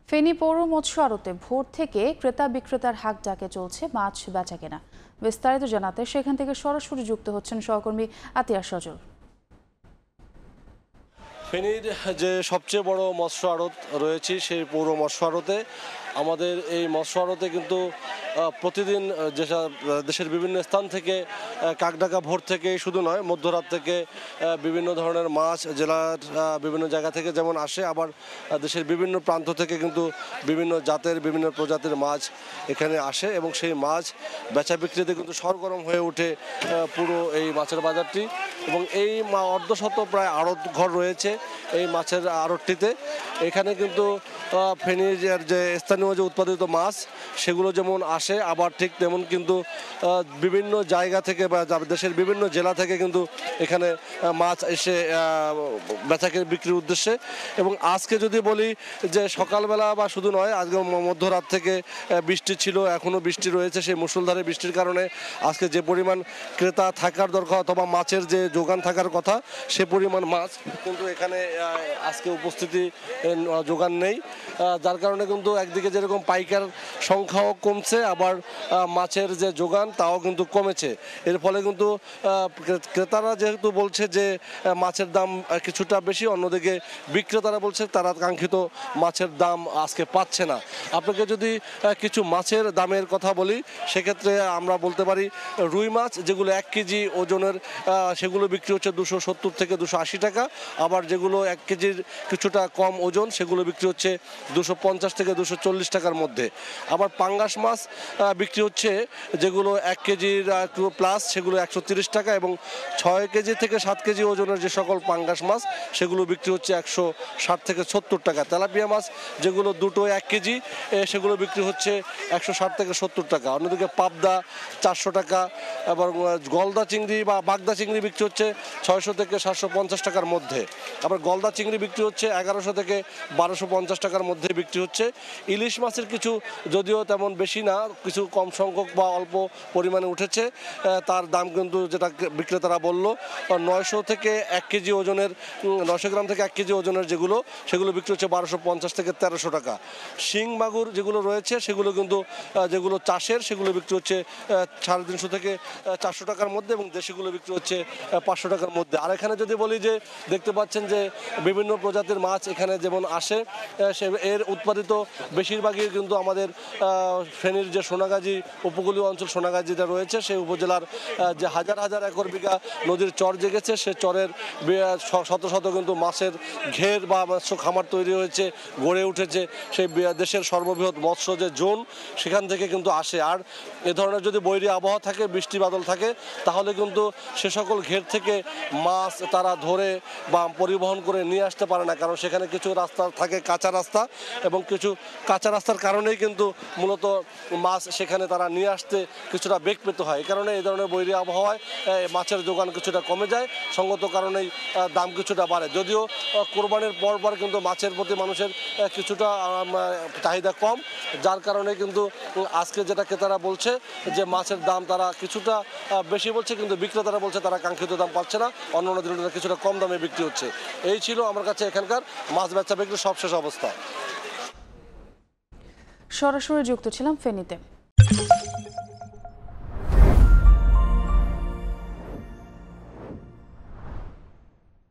ফেনী পৌর মৎস্য আড়তে ভোর থেকে ক্রেতা বিক্রেতার হাক ডাকে চলছে মাছ বেচাকেনা। বিস্তারিত জানাতে সেখান থেকে সরাসরি যুক্ত হচ্ছেন সহকর্মী আতিয়া সজল। ফেনীর যে সবচেয়ে বড় মৎস্য আড়ত রয়েছে সেই পৌর মৎস্য আড়তে আমাদের এই মৎস্য আড়তে কিন্তু প্রতিদিন যেসব দেশের বিভিন্ন স্থান থেকে কাকডাকা ভোর থেকে শুধু নয়, মধ্যরাত থেকে বিভিন্ন ধরনের মাছ জেলার বিভিন্ন জায়গা থেকে যেমন আসে, আবার দেশের বিভিন্ন প্রান্ত থেকে কিন্তু বিভিন্ন জাতের বিভিন্ন প্রজাতির মাছ এখানে আসে এবং সেই মাছ বেচা বিক্রিতে কিন্তু সরগরম হয়ে ওঠে পুরো এই মাছের বাজারটি। এবং এই অর্ধশত প্রায় আড়ত ঘর রয়েছে এই মাছের আড়তটিতে। এখানে কিন্তু ফেনীর যে স্থানীয় যে উৎপাদিত মাছ সেগুলো যেমন আসে, আবার ঠিক তেমন কিন্তু বিভিন্ন জায়গা থেকে বা দেশের বিভিন্ন জেলা থেকে কিন্তু এখানে মাছ এসে বেচাকে বিক্রির উদ্দেশ্যে। এবং আজকে যদি বলি যে সকালবেলা বা শুধু নয়, আজকে মধ্যরাত থেকে বৃষ্টি ছিল, এখনও বৃষ্টি রয়েছে। সেই মুষলধারে বৃষ্টির কারণে আজকে যে পরিমাণ ক্রেতা থাকার দরকার অথবা মাছের যে যোগান থাকার কথা সে পরিমাণ মাছ কিন্তু এখানে আজকে উপস্থিতি যোগান নেই, যার কারণে কিন্তু একদিকে যেরকম পাইকার সংখ্যাও কমছে, আবার মাছের যে যোগান তাও কিন্তু কমেছে। এর ফলে কিন্তু ক্রেতারা যেহেতু বলছে যে মাছের দাম কিছুটা বেশি, অন্যদিকে বিক্রেতারা বলছে তারা কাঙ্ক্ষিত মাছের দাম আজকে পাচ্ছে না। আপনাকে যদি কিছু মাছের দামের কথা বলি সেক্ষেত্রে আমরা বলতে পারি রুই মাছ যেগুলো 1 কেজি ওজনের সেগুলো বিক্রি হচ্ছে 270 থেকে 280 টাকা, আবার যেগুলো 1 কেজির কিছুটা কম ওজন সেগুলো বিক্রি হচ্ছে 250 থেকে 240 টাকার মধ্যে। আবার পাঙ্গাস মাছ বিক্রি হচ্ছে যেগুলো 1 কেজির প্লাস সেগুলো 130 টাকা, এবং 6 কেজি থেকে 7 কেজি ওজনের যে সকল পাঙ্গাস মাছ সেগুলো বিক্রি হচ্ছে 160 থেকে 70 টাকা। তেলাপিয়া মাছ যেগুলো দুটো 1 কেজি সেগুলো বিক্রি হচ্ছে 160 থেকে 70 টাকা। অন্যদিকে পাবদা 400 টাকা, এবং গলদা চিংড়ি বা বাগদা চিংড়ি বিক্রি হচ্ছে 600 থেকে 750 টাকার মধ্যে। আবার গলদা চিংড়ি বিক্রি হচ্ছে 1100 থেকে 1250 টাকার মধ্যে বিক্রি হচ্ছে। ইলিশ মাছের কিছু যদিও তেমন বেশি না, কিছু কম সংখ্যক বা অল্প পরিমাণে উঠেছে, তার দাম কিন্তু যেটা বিক্রেতারা বলল 900 থেকে 1 কেজি ওজনের 900 গ্রাম থেকে 1 কেজি ওজনের সেগুলো বিক্রি হচ্ছে 1250 থেকে 1300 টাকা। শিং মাগুর যেগুলো রয়েছে সেগুলো কিন্তু যেগুলো চাষের সেগুলো বিক্রি হচ্ছে 350 থেকে 400 টাকার মধ্যে, এবং দেশিগুলো বিক্রি হচ্ছে 500 টাকার মধ্যে। আর এখানে যদি বলি যে দেখতে পাচ্ছেন যে বিভিন্ন প্রজাতির মাছ এখানে যেমন আসে, এর উৎপাদিত বেশিরভাগই কিন্তু আমাদের ফেনীর যে সোনাগাজী উপকূলীয় অঞ্চল সোনাগাজীটা রয়েছে সেই উপজেলার যে হাজার হাজার একর বিঘা নদীর চর জেগেছে সে চরের শত শত কিন্তু মাছের ঘের বা মৎস্য খামার তৈরি হয়েছে, গড়ে উঠেছে। সেই দেশের সর্ববৃহৎ মৎস্য যে জোন সেখান থেকে কিন্তু আসে। আর এ ধরনের যদি বৈরী আবহাওয়া থাকে, বৃষ্টি বাদল থাকে, তাহলে কিন্তু সে সকল ঘের থেকে মাছ তারা ধরে বা পরিবহন করে নিয়ে আসতে পারে না, কারণ সেখানে কিছু রাস্তা থাকে কাঁচা রাস্তা, এবং কিছু কাঁচা রাস্তার কারণেই কিন্তু মূলত মাছ সেখানে তারা নিয়ে আসতে কিছুটা বেগ পেতে হয়। এই কারণে এই ধরনের বৈরী আবহাওয়ায় মাছের যোগান কিছুটা কমে যায়, সঙ্গত কারণেই দাম কিছুটা বাড়ে। যদিও কোরবানির পর কিন্তু মাছের প্রতি মানুষের কিছুটা চাহিদা কম, যার কারণে কিন্তু আজকে যেটা ক্রেতারা বলছে যে মাছের দাম তারা কিছুটা বেশি বলছে, কিন্তু বিক্রেতারা বলছে তারা কাঙ্ক্ষিত দাম পাচ্ছে না, অন্যান্য দিনের কিছুটা কম দামে বিক্রি হচ্ছে। এই ছিল আমার কাছে এখানকার মাছ বেচা বিক্রির সবশেষ অবস্থা। সরাসরি যুক্ত ছিলাম ফেনীতে।